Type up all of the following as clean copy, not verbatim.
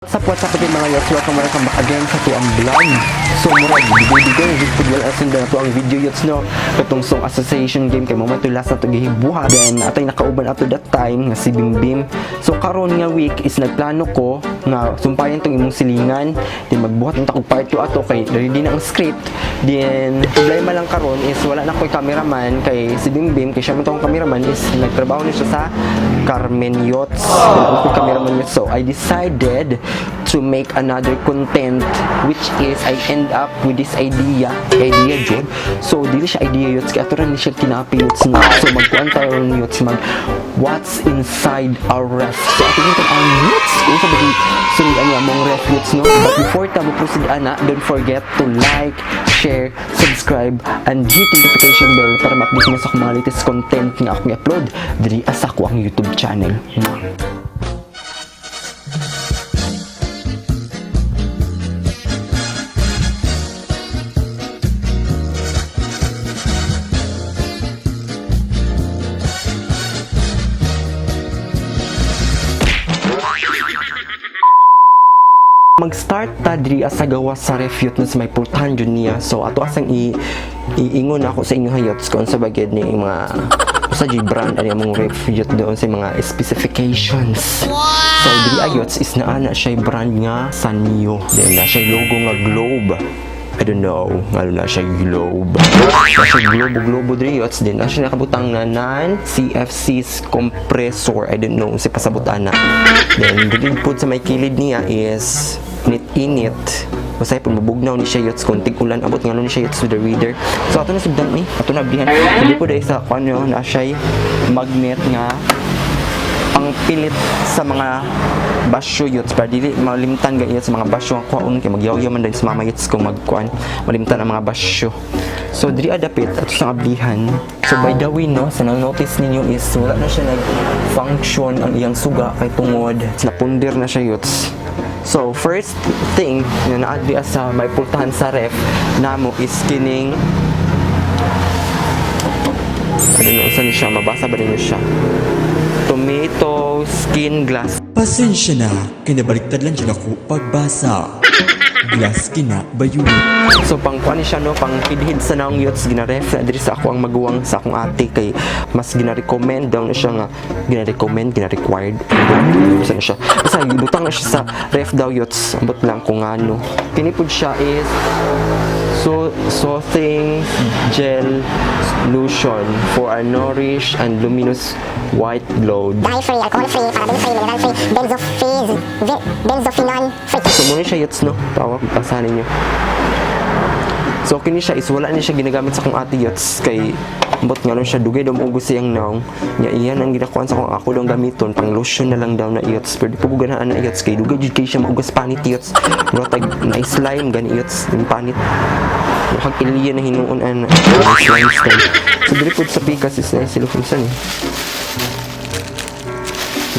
What's up again mga yots? Welcome back again sa tuang vlog. So murag bigay with football as in na to ang video yots no. Katong song association game kay moment to last na to gihibuhat. Then atay nakauban ato that time nga si Bimbim. So karon nga week is nagplano ko nga sumpayan tong imong silingan. Then magbuhat unta og part 2 ato kay ready na ang script. Then problema lang karon is wala na koy cameraman kay si Bimbim kay siya man tong cameraman is nagtrabaho ni siya sa Carmen Yachts. Wala ko cameraman yachts. So I decided to make another content which is I end up with this idea jud. So dili siya idea yots kay ato ra ni siya kinapi yots na. So magkuan tayo ng yots mag what's inside our ref. So ato yung ang yots usa ba di sunod ani among ref yots no. But before ta mo proceed ana, don't forget to like, share, subscribe and hit notification bell para ma-update mo sa akong mga latest content nga akong i-upload diri sa ko ang YouTube channel. Mag-start ta diri sa gawas sa refute na sa may pultahan dyan niya. So ato asang iingon ako sa inyo hayots kung sa bagay ni mga sa brand ani among refute doon sa mga specifications. So diri ayots is naana siya brand nga Sanyo. Then na siya logo nga globe. I don't know, ngalo na siya globe. Na siya globe diri yots din. Na siya nakabutang na CFC's compressor. I don't know si pasabutan na. Then dili pud sa may kilid niya is init. Masay po mabugnaw ni siya yots kung tig-ulan abot nga ni siya yots to the reader. So ato na sugdan ato na ablihan. Hindi po dahil sa kanya na siya magnet nga ang pilit sa mga basyo yots para dili malimtan ganyan sa mga basyo ang kuhaon kay magyaw-yaw man din sa mama yots kung magkuan malimtan ang mga basyo. So diri adapit ato sa ablihan. So by the way no, sa nang-notice ninyo is wala na siya nag-function ang iyang suga kay tungod napundir na siya yots. So first thing na naadli sa may pultahan sa ref namo is kining ano na isa ni siya mabasa ba rin siya tomato skin glass. Pasensya na, kinabaliktad lang dyan ako pagbasa. Glass kina bayuni. So pangkuan siya no, pang kidhid sa naong yots ginaref na diri sa ako ang maguwang sa akong ate kay mas gina-recommend daw na siya nga gina-required sa na siya. Basta butang na siya sa ref daw yots ambot lang kung ano. Pinipod siya is soothing gel lotion for a nourished and luminous white glow. Dye-free, alcohol-free, paraben-free, mineral-free, benzophenone-free. So muna siya yots no, tawag pasahan ninyo. So kini siya is wala ni siya ginagamit sa akong ate yots kay ambot nga nun siya dugay daw mo siyang naong nya iyan ang ginakuan sa akong ako daw gamiton pang lotion na lang daw na yots pero di po ganahan na yots kay dugay jud kay siya maugas panit yots no tag na slime gani yots yung panit hag iliya na hinuon an slime style. So diri pud sa pikas is na cellophane san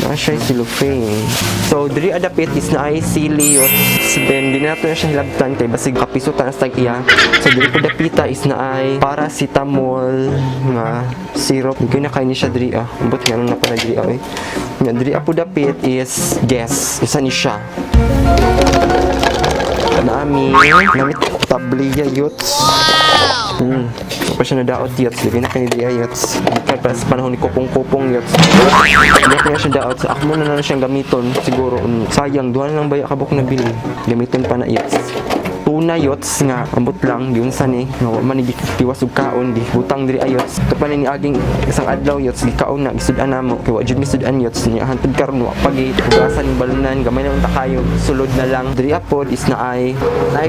na siya cellophane. So diri adapit is na ay sili yots. Then di nato na siya hilabtan kay basig kapisutan sa iya. So diri pud dapita is na ay paracetamol nga syrup. Di na kay ni siya diri ambot nga na pala diri ay. Nga diri pud dapit is guess isa ni siya. Nami namit tabliya yots. Pa siya nadaot yots. Lagi na kayo di yots. Kaya para sa panahon ni kupong-kupong yots. Lagi na siya daot. Ako muna na siyang gamiton. Siguro, sayang. Duhan lang baya kabok na bili. Gamiton pa na yots. Tuna yots nga. Ambot lang. Yun sa ni. Nga manigit tiwasog kaon. Di butang diri ayots. Ito pa ni aging isang adlaw yots. Di kaon na. Isudan na mo. Kaya wajud mi sudan yots. Niya hantod karon wa pagi. Ugasan ng balunan. Gamay na unta kayo. Sulod na lang. Diri apod is na ay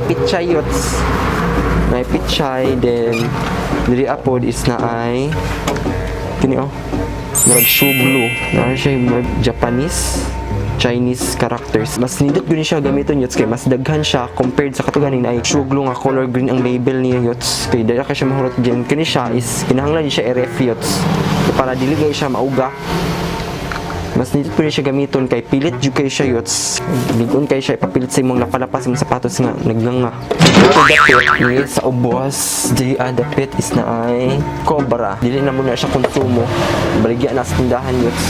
pitchay yots. May pitchay, then diri apod is na ay kini murag shuglu na siya murag Japanese Chinese characters. Mas nindot guni siya gamiton yots kay mas daghan siya compared sa katuganin ay shuglu nga color green ang label niya yots kay dara ka siya mahurot din kini siya is kinahanglan siya i-ref yots para dili gay siya mauga Mas nito pwede siya gamiton kay pilit jud kay siya yots. Ligon kay siya ipapilit sa imong lapalapas imong sapatos nga naglanga. Ito dapit sa ubos. Di dapit is na ay cobra. Dili na muna siya konsumo. Baligya na sa tindahan yots.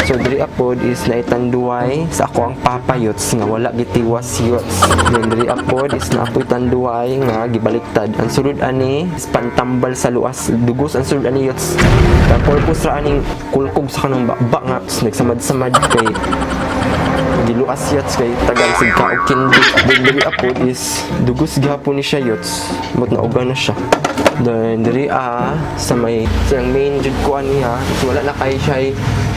So diri apod is naitanduay sa ako ang papa yots nga wala gitiwas yots. Then diri apod is na apoy tanduay nga gibaliktad. Ang sulod ani is pantambal sa luas. Dugos ang sulod ani yots. Ang purpose ra aning kulkog sa kanang bakba nga nagsamad-samad kay giluas yots kay tagal sig kaog kindi. Then diri apod is dugos gihapon ni siya yots. Mot na uga na siya. Then diri sa may siyang main jud ko niya is wala na kay siya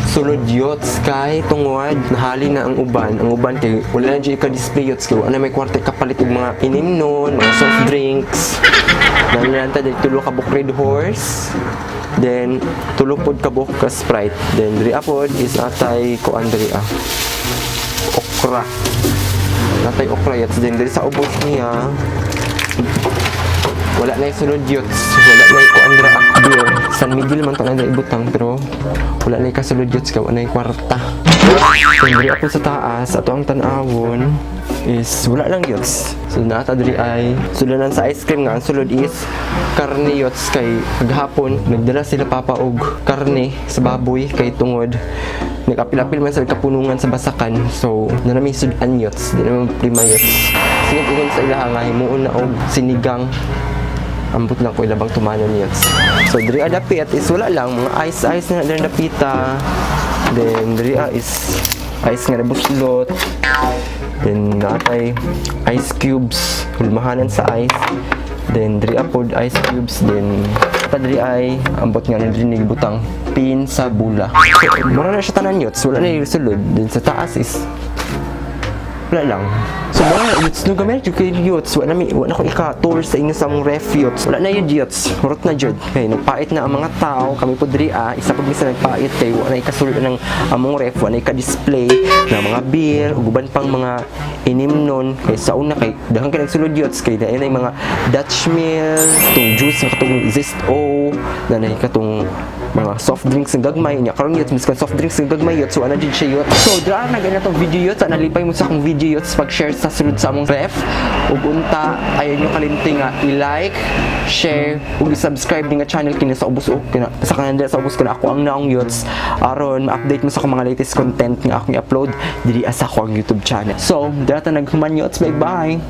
sulod yots kay tungod nahali na ang uban kay wala na dyan ka-display yots kay wala na may kwarta kapalit og mga inimnon, mga soft drinks. Nangyanta dahil tulo ka buk Red Horse, then tulo pod ka buk ka Sprite, then diri apod is atay kuan diri okra, natay okra yots. Then diri sa ubos niya wala na yung sulod yots, wala na yung kuan dira beer. San Miguel man to na ibutang pero wala na yung kasulod yots ka, wala na yung kwarta. So diri ako sa taas, ato ang tanawon is wala lang yots. So nata diri ay sulunan sa ice cream nga ang sulod is karne yots kay paghapon nagdala sila papa og karne sa baboy kay tungod nagapil-apil man sa kapunungan sa basakan. So nanami sudan yots, di naman prima yots. Sige ingon sa ilaha nga himuon na og sinigang. Ambot lang ko ilabang tumanon yots. So diri dapit is wala lang mga ice na diri dapita. Then diri is ice nga nabuslot. Then natay ice cubes hulmahanan sa ice. Then diri apod ice cubes. Then diri ay ambot nga na diri butang pin sa bula. So mura na siya tanan yots, wala na yung sulod. Then sa taas is wala lang. So mga yots no gamay jud kay yots wala ko ika-tour sa inyo sa mong ref yots. Wala na yun yots, murot na jud. Kay nagpait na ang mga tao, kami po diri isa pag misa nagpait kay wala na ikasulod ng among ref, wala ika-display na mga beer, uguban pang mga inimnon. Kay sa una kay daghang kay nagsulod yots kay na yung mga Dutch mill, tong juice nga katong Zest-O, na katong mga soft drinks ng gagmay niya karon yots miskan soft drinks ng gagmay yots so ana jud siya yots. So dra na ganito video yots ana lipay mo sa akong video yots pag share sa sulod sa among ref ug unta ayon nyo kalimti nga i-like, share ug i-subscribe ni nga channel kini sa ubos kina sa kananda sa ubos kana ako ang naong yots aron ma-update mo sa akong mga latest content nga akong i-upload diri sa akong YouTube channel. So dra ta naghuman yots, bye bye.